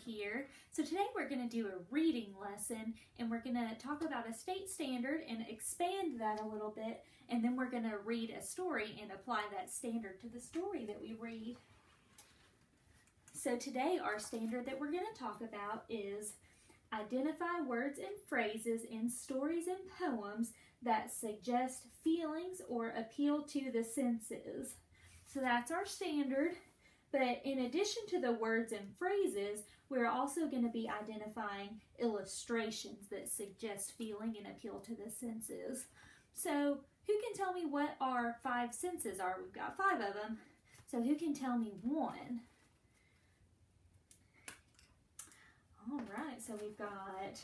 here. So today we're going to do a reading lesson, and we're going to talk about a state standard and expand that a little bit, and then we're going to read a story and apply that standard to the story that we read. So today our standard that we're going to talk about is identify words and phrases in stories and poems that suggest feelings or appeal to the senses. So that's our standard. But in addition to the words and phrases, we're also going to be identifying illustrations that suggest feeling and appeal to the senses. So who can tell me what our 5 senses are? We've got 5 of them. So who can tell me one? All right, so we've got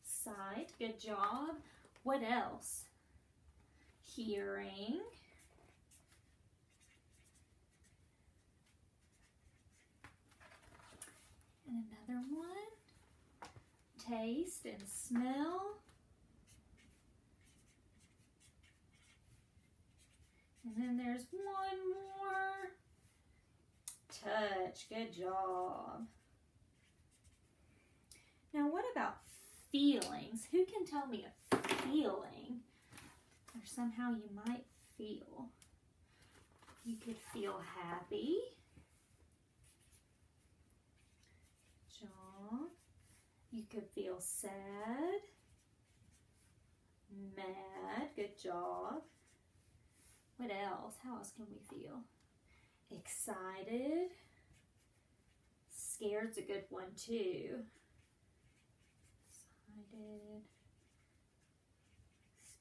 sight, good job. What else? Hearing. And another one, taste and smell. And then there's one more, touch, good job. Now what about feelings? Who can tell me a feeling or somehow you might feel? You could feel happy. You could feel sad, mad, good job. What else? How else can we feel? Excited. Scared's a good one too. Excited,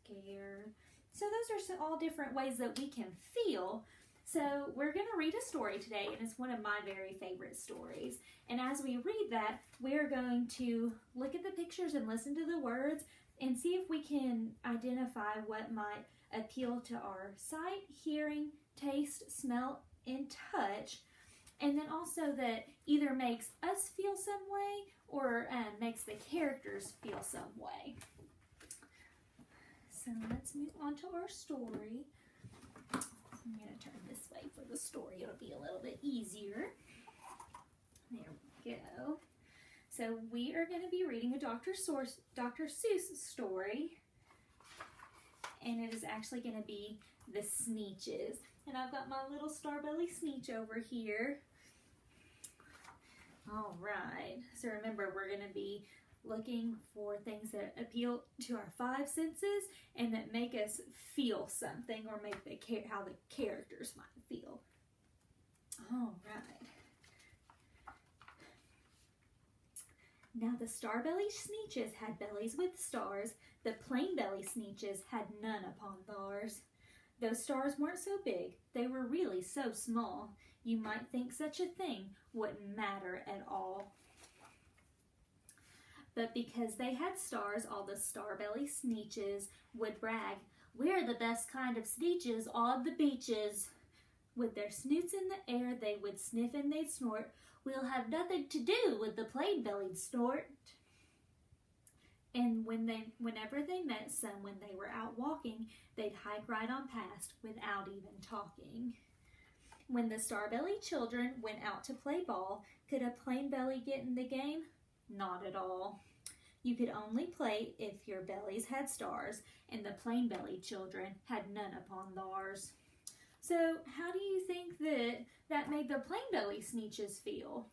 scared. So those are all different ways that we can feel. So we're going to read a story today, and it's one of my very favorite stories. And as we read that, we're going to look at the pictures and listen to the words and see if we can identify what might appeal to our sight, hearing, taste, smell, and touch. And then also that either makes us feel some way or makes the characters feel some way. So let's move on to our story. I'm going to turn this way for the story. It'll be a little bit easier. There we go. So we are going to be reading a Dr. Seuss story. And it is actually going to be The Sneetches. And I've got my little Starbelly Sneetch over here. All right. So remember, we're going to be looking for things that appeal to our 5 senses and that make us feel something or make how the characters might feel. All right. Now the Starbelly Sneetches had bellies with stars. The plain belly Sneetches had none upon theirs. Those stars weren't so big. They were really so small. You might think such a thing wouldn't matter at all. But because they had stars, all the Starbelly Sneetches would brag, "We're the best kind of Sneetches on the beaches." With their snoots in the air, they would sniff and they'd snort. "We'll have nothing to do with the plain-bellied snort." And whenever they met someone they were out walking, they'd hike right on past without even talking. When the Starbelly children went out to play ball, could a plain belly get in the game? Not at all. You could only play if your bellies had stars, and the plain-bellied children had none upon theirs. So how do you think that made the plain-belly Sneetches feel?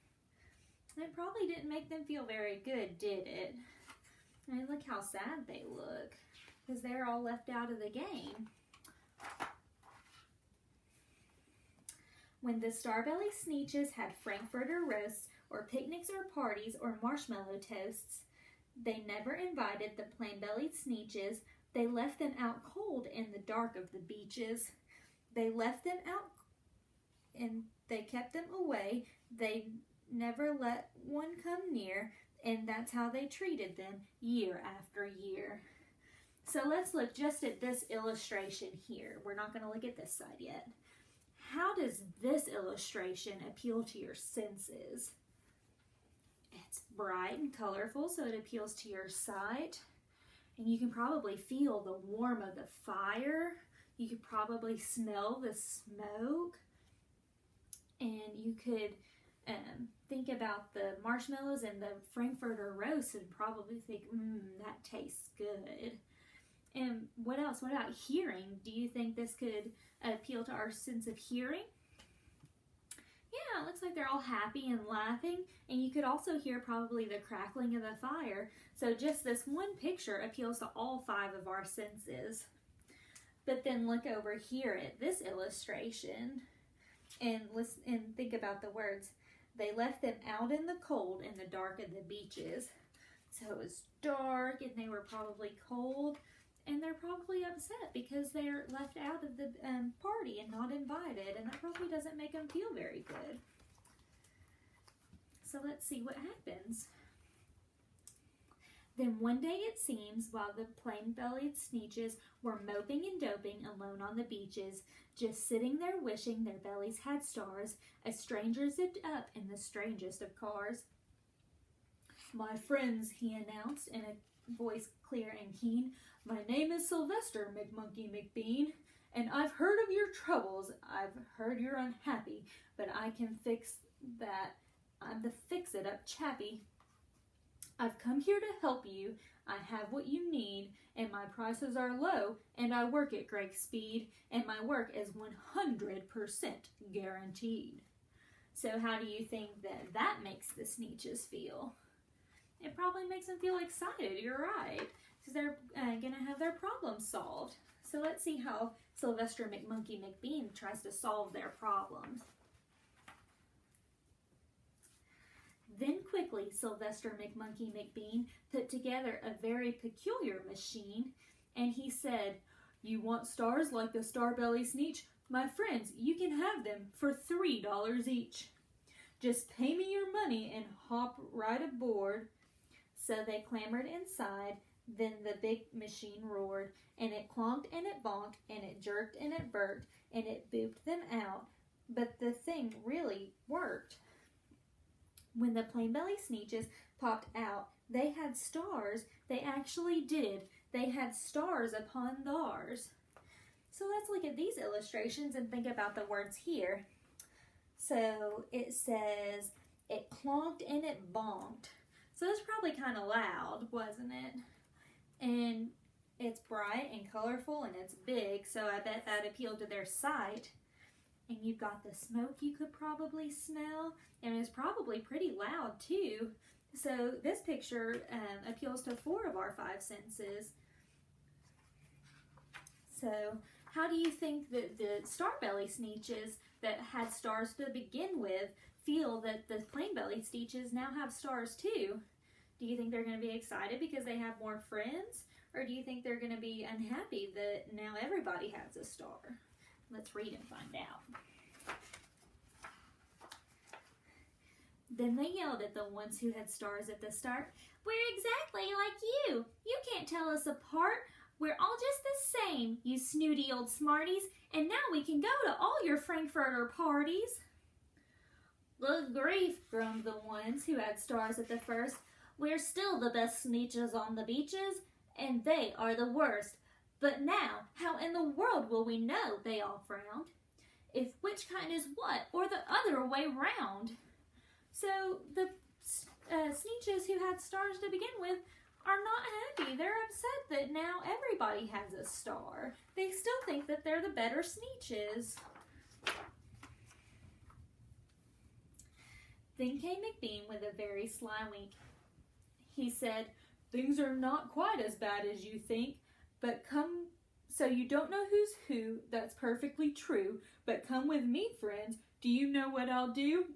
It probably didn't make them feel very good, did it? I mean, look how sad they look, because they're all left out of the game. When the Starbelly Sneetches had Frankfurter roasts, or picnics or parties or marshmallow toasts, they never invited the plain-bellied Sneetches. They left them out cold in the dark of the beaches. They left them out and they kept them away. They never let one come near, and that's how they treated them year after year. So let's look just at this illustration here. We're not going to look at this side yet. How does this illustration appeal to your senses? It's bright and colorful, so it appeals to your sight. And you can probably feel the warmth of the fire. You could probably smell the smoke. And you could think about the marshmallows and the Frankfurter roast and probably think, that tastes good. And what else? What about hearing? Do you think this could appeal to our sense of hearing? Yeah, it looks like they're all happy and laughing, and you could also hear probably the crackling of the fire. So just this one picture appeals to all 5 of our senses. But then look over here at this illustration and listen and think about the words. They left them out in the cold in the dark of the beaches. So it was dark and they were probably cold, and they're probably upset because they're left out of the party and not invited, and that probably doesn't make them feel very good. So let's see what happens. Then one day it seems, while the plain-bellied Sneetches were moping and doping alone on the beaches, just sitting there wishing their bellies had stars, a stranger zipped up in the strangest of cars. "My friends," he announced in a voice clear and keen, "my name is Sylvester McMonkey McBean, and I've heard of your troubles. I've heard you're unhappy, but I can fix that. I'm the fix-it-up chappie. I've come here to help you. I have what you need, and my prices are low, and I work at great speed, and my work is 100% guaranteed." So how do you think that makes the Sneetches feel? It probably makes them feel excited, you're right, because they're going to have their problems solved. So let's see how Sylvester McMonkey McBean tries to solve their problems. Then quickly Sylvester McMonkey McBean put together a very peculiar machine, and he said, "You want stars like the Starbelly Sneetch? My friends, you can have them for $3 each. Just pay me your money and hop right aboard." So they clambered inside. Then the big machine roared, and it clonked and it bonked, and it jerked and it burked, and it booped them out. But the thing really worked. When the Plain-Belly Sneetches popped out, they had stars. They actually did. They had stars upon theirs. So let's look at these illustrations and think about the words here. So it says, it clonked and it bonked. So it's probably kind of loud, wasn't it? And it's bright and colorful and it's big, so I bet that appealed to their sight. And you've got the smoke you could probably smell, and it's probably pretty loud too. So this picture appeals to 4 of our 5 senses. So how do you think that the Starbelly Sneetches that had stars to begin with feel that the Plain-Belly Sneetches now have stars too? Do you think they're going to be excited because they have more friends? Or do you think they're going to be unhappy that now everybody has a star? Let's read and find out. Then they yelled at the ones who had stars at the start, "We're exactly like you. You can't tell us apart. We're all just the same, you snooty old smarties, and now we can go to all your Frankfurter parties." "Good grief," groaned the ones who had stars at the first. "We're still the best Sneetches on the beaches, and they are the worst. But now, how in the world will we know," they all frowned, "if which kind is what, or the other way round?" So the Sneetches who had stars to begin with are not happy. They're upset that now everybody has a star. They still think that they're the better Sneetches. Then came McBean with a very sly wink. He said, "Things are not quite as bad as you think, but come, so you don't know who's who, that's perfectly true, but come with me, friends. Do you know what I'll do?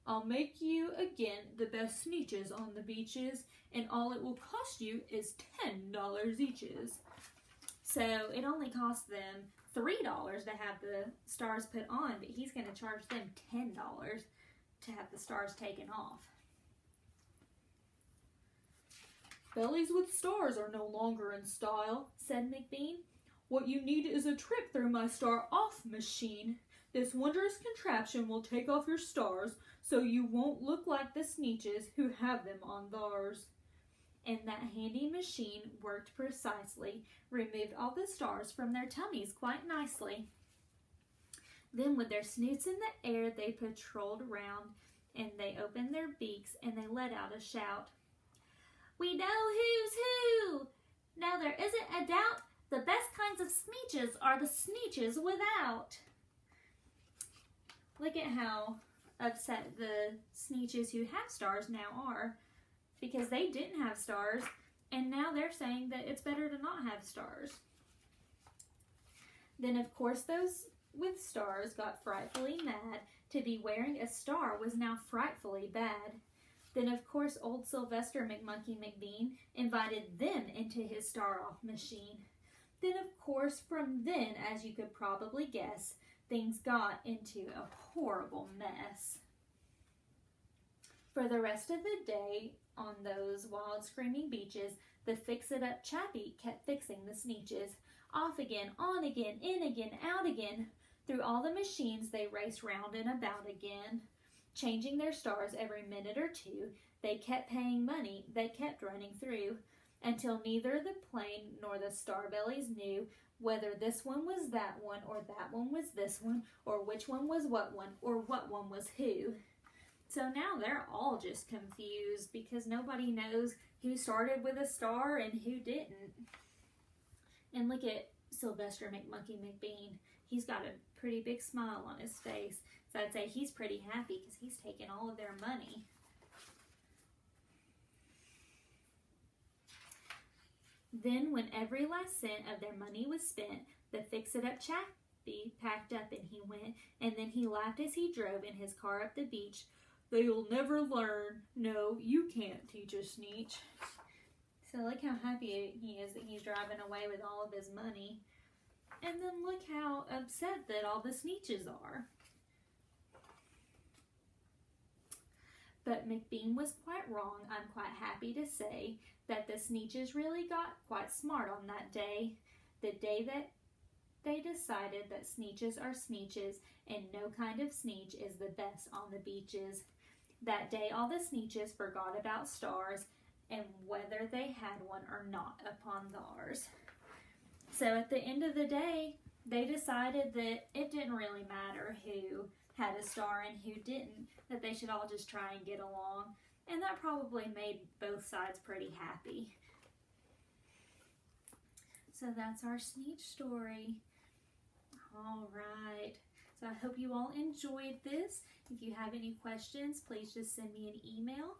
I'll make you again the best Sneetches on the beaches, and all it will cost you is $10 eaches." So it only cost them $3 to have the stars put on, but he's going to charge them $10 to have the stars taken off. "Bellies with stars are no longer in style," said McBean. "What you need is a trip through my star-off machine. This wondrous contraption will take off your stars so you won't look like the Sneetches who have them on theirs." And that handy machine worked precisely, removed all the stars from their tummies quite nicely. Then with their snoots in the air, they patrolled around, and they opened their beaks, and they let out a shout. "We know who's who! Now there isn't a doubt, the best kinds of Sneetches are the Sneetches without." Look at how upset the Sneetches who have stars now are, because they didn't have stars, and now they're saying that it's better to not have stars. Then, of course, those with stars got frightfully mad. To be wearing a star was now frightfully bad. Then, of course, old Sylvester McMonkey McBean invited them into his star-off machine. Then, of course, from then, as you could probably guess, things got into a horrible mess. For the rest of the day, on those wild screaming beaches, the fix-it-up chappie kept fixing the Sneetches. Off again, on again, in again, out again. Through all the machines they raced round and about again. Changing their stars every minute or two, they kept paying money, they kept running through, until neither the plane nor the Starbellies knew whether this one was that one, or that one was this one, or which one was what one, or what one was who. So now they're all just confused because nobody knows who started with a star and who didn't. And look at Sylvester McMonkey McBean. He's got a pretty big smile on his face. So I'd say he's pretty happy because he's taken all of their money. Then when every last cent of their money was spent, the fix-it-up chappie packed up and he went, and then he laughed as he drove in his car up the beach. "They'll never learn. No, you can't teach a Sneetch." So look how happy he is that he's driving away with all of his money. And then look how upset that all the Sneetches are. But McBean was quite wrong, I'm quite happy to say, that the Sneetches really got quite smart on that day. The day that they decided that Sneetches are Sneetches and no kind of Sneetch is the best on the beaches. That day all the Sneetches forgot about stars and whether they had one or not upon theirs. So at the end of the day, they decided that it didn't really matter who had a star and who didn't, that they should all just try and get along. And that probably made both sides pretty happy. So that's our Sneetch story. All right. So I hope you all enjoyed this. If you have any questions, please just send me an email.